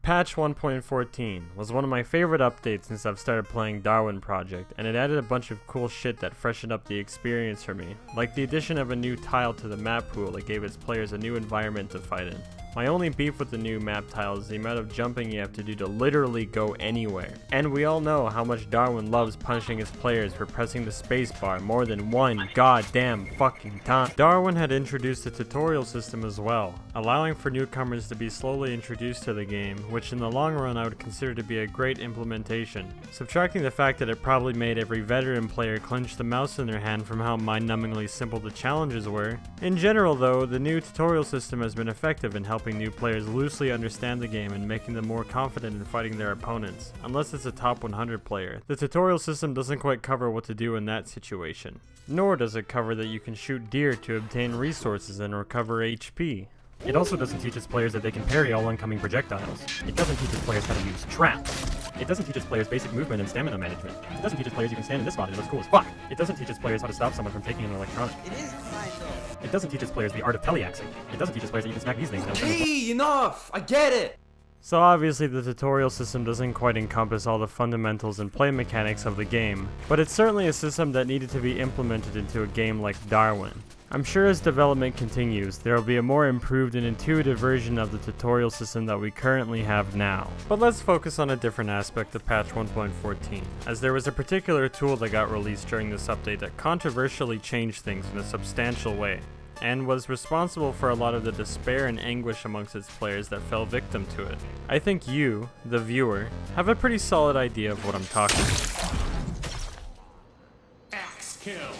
Patch 1.14 was one of my favorite updates since I've started playing Darwin Project, and it added a bunch of cool shit that freshened up the experience for me, like the addition of a new tile to the map pool that gave its players a new environment to fight in. My only beef with the new map tile is the amount of jumping you have to do to literally go anywhere. And we all know how much Darwin loves punishing his players for pressing the spacebar more than one goddamn fucking time. Darwin had introduced a tutorial system as well, allowing for newcomers to be slowly introduced to the game, which in the long run I would consider to be a great implementation. Subtracting the fact that it probably made every veteran player clench the mouse in their hand from how mind-numbingly simple the challenges were. In general though, the new tutorial system has been effective in helping new players loosely understand the game and making them more confident in fighting their opponents. Unless it's a top 100 player, the tutorial system doesn't quite cover what to do in that situation. Nor does it cover that you can shoot deer to obtain resources and recover HP. It also doesn't teach its players that they can parry all incoming projectiles. It doesn't teach its players how to use traps. It doesn't teach its players basic movement and stamina management. It doesn't teach its players you can stand in this spot and it looks cool as fuck. It doesn't teach its players how to stop someone from taking an electronic. It is kind of. It doesn't teach its players the art of teleaxing. It doesn't teach its players that you can smack these things. Hey, enough! I get it! So obviously the tutorial system doesn't quite encompass all the fundamentals and play mechanics of the game, but it's certainly a system that needed to be implemented into a game like Darwin. I'm sure as development continues, there will be a more improved and intuitive version of the tutorial system that we currently have now. But let's focus on a different aspect of patch 1.14, as there was a particular tool that got released during this update that controversially changed things in a substantial way, and was responsible for a lot of the despair and anguish amongst its players that fell victim to it. I think you, the viewer, have a pretty solid idea of what I'm talking about. Axe kill!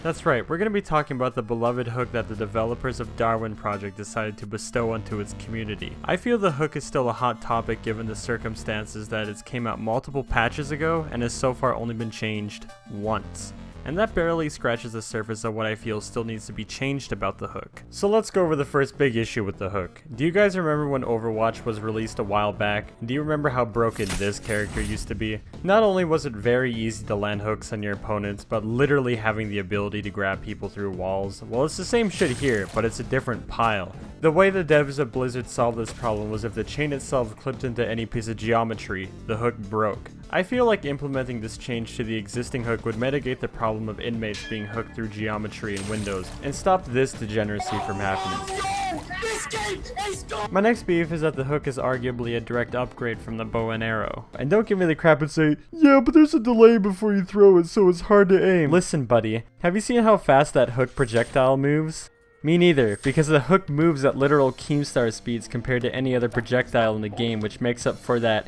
That's right, we're going to be talking about the beloved hook that the developers of Darwin Project decided to bestow onto its community. I feel the hook is still a hot topic given the circumstances that it came out multiple patches ago and has so far only been changed once. And that barely scratches the surface of what I feel still needs to be changed about the hook. So let's go over the first big issue with the hook. Do you guys remember when Overwatch was released a while back? Do you remember how broken this character used to be? Not only was it very easy to land hooks on your opponents, but literally having the ability to grab people through walls. Well, it's the same shit here, but it's a different pile. The way the devs of Blizzard solved this problem was if the chain itself clipped into any piece of geometry, the hook broke. I feel like implementing this change to the existing hook would mitigate the problem of inmates being hooked through geometry in Windows, and stop this degeneracy from happening. My next beef is that the hook is arguably a direct upgrade from the bow and arrow. And don't give me the crap and say, yeah, but there's a delay before you throw it, so it's hard to aim. Listen, buddy, have you seen how fast that hook projectile moves? Me neither, because the hook moves at literal Keemstar speeds compared to any other projectile in the game, which makes up for that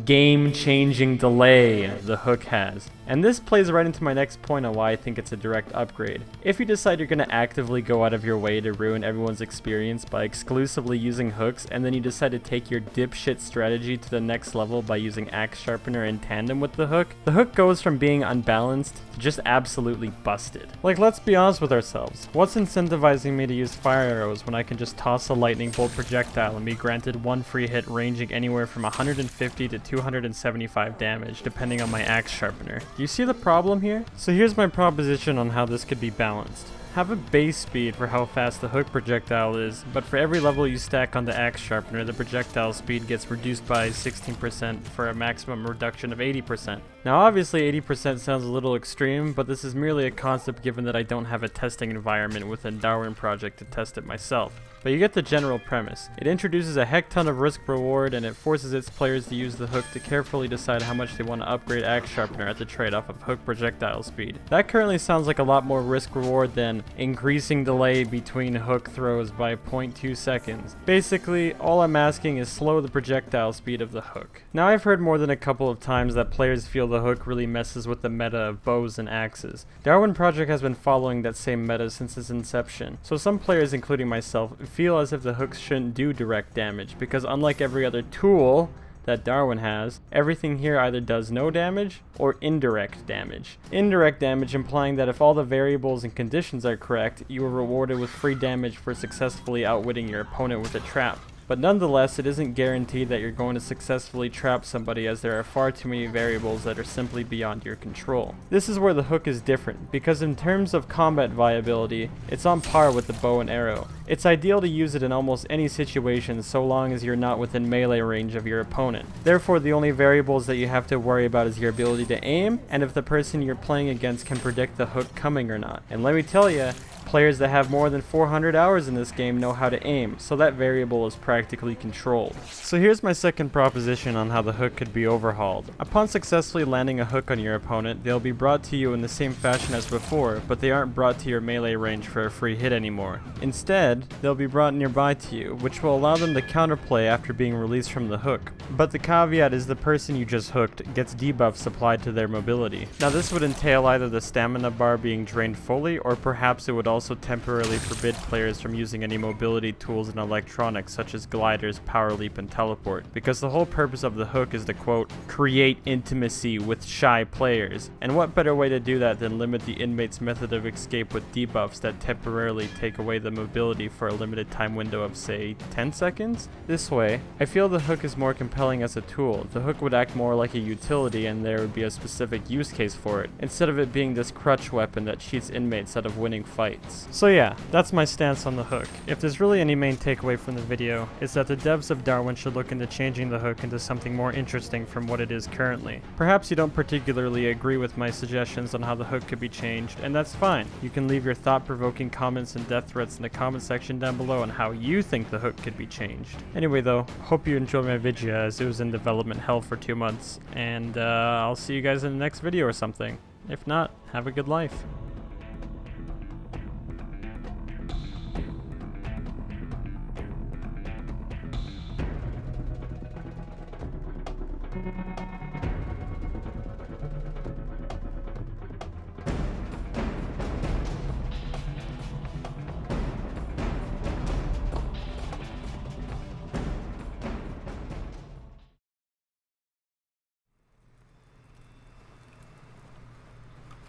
game-changing delay the hook has. And this plays right into my next point on why I think it's a direct upgrade. If you decide you're going to actively go out of your way to ruin everyone's experience by exclusively using hooks, and then you decide to take your dipshit strategy to the next level by using axe sharpener in tandem with the hook goes from being unbalanced to just absolutely busted. Like, let's be honest with ourselves. What's incentivizing me to use fire arrows when I can just toss a lightning bolt projectile and be granted one free hit ranging anywhere from 150 to 275 damage depending on my axe sharpener? Do you see the problem here? So here's my proposition on how this could be balanced. Have a base speed for how fast the hook projectile is, but for every level you stack on the axe sharpener, the projectile speed gets reduced by 16% for a maximum reduction of 80%. Now obviously 80% sounds a little extreme, but this is merely a concept given that I don't have a testing environment within Darwin Project to test it myself. But you get the general premise. It introduces a heck ton of risk reward, and it forces its players to use the hook to carefully decide how much they want to upgrade axe sharpener at the trade-off of hook projectile speed. That currently sounds like a lot more risk reward than increasing delay between hook throws by 0.2 seconds. Basically, all I'm asking is slow the projectile speed of the hook. Now I've heard more than a couple of times that players feel the hook really messes with the meta of bows and axes. Darwin Project has been following that same meta since its inception, so some players, including myself, feel as if the hooks shouldn't do direct damage, because unlike every other tool that Darwin has, everything here either does no damage or indirect damage. Indirect damage implying that if all the variables and conditions are correct, you are rewarded with free damage for successfully outwitting your opponent with a trap. but nonetheless it isn't guaranteed that you're going to successfully trap somebody, as there are far too many variables that are simply beyond your control. This is where the hook is different, because in terms of combat viability, it's on par with the bow and arrow. It's ideal to use it in almost any situation so long as you're not within melee range of your opponent. Therefore, the only variables that you have to worry about is your ability to aim, and if the person you're playing against can predict the hook coming or not. And let me tell you, players that have more than 400 hours in this game know how to aim, so that variable is practically controlled. So here's my second proposition on how the hook could be overhauled. Upon successfully landing a hook on your opponent, they'll be brought to you in the same fashion as before, but they aren't brought to your melee range for a free hit anymore. Instead, they'll be brought nearby to you, which will allow them to counterplay after being released from the hook. But the caveat is the person you just hooked gets debuffs applied to their mobility. Now this would entail either the stamina bar being drained fully, or perhaps it would also temporarily forbid players from using any mobility tools and electronics such as gliders, power leap, and teleport, because the whole purpose of the hook is to, quote, create intimacy with shy players. And what better way to do that than limit the inmate's method of escape with debuffs that temporarily take away the mobility for a limited time window of, say, 10 seconds? This way, I feel the hook is more compelling as a tool. The hook would act more like a utility and there would be a specific use case for it, instead of it being this crutch weapon that cheats inmates out of winning fights. So yeah, that's my stance on the hook. If there's really any main takeaway from the video, it's that the devs of Darwin should look into changing the hook into something more interesting from what it is currently. Perhaps you don't particularly agree with my suggestions on how the hook could be changed, and that's fine. You can leave your thought-provoking comments and death threats in the comment section down below on how you think the hook could be changed. Anyway though, hope you enjoyed my video as it was in development hell for 2 months, and I'll see you guys in the next video or something. If not, have a good life.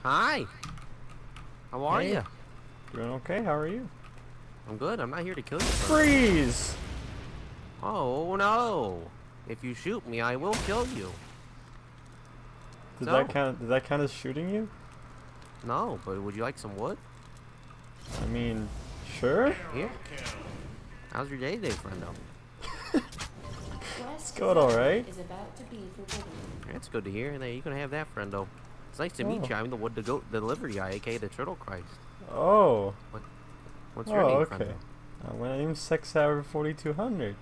Hi. How are Hey. you? Doing okay? How are you? I'm good. I'm not here to kill you. Freeze! Oh no! If you shoot me, I will kill you. Did No. that count? Did that count as shooting you? No, but would you like some wood? I mean, sure. Here. How's your day today, friendo? It's going all right. Is about to be forbidden. That's good to hear. And there, you can have that, friendo. It's nice to meet Oh. you. I'm the wood to go delivery guy, aka the Turtle Christ. Oh. What's your name, okay. friendo? My name's Sexhour 4200.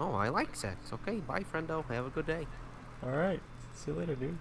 Oh, I like sex. Okay, bye, friendo. Have a good day. All right. See you later, dude.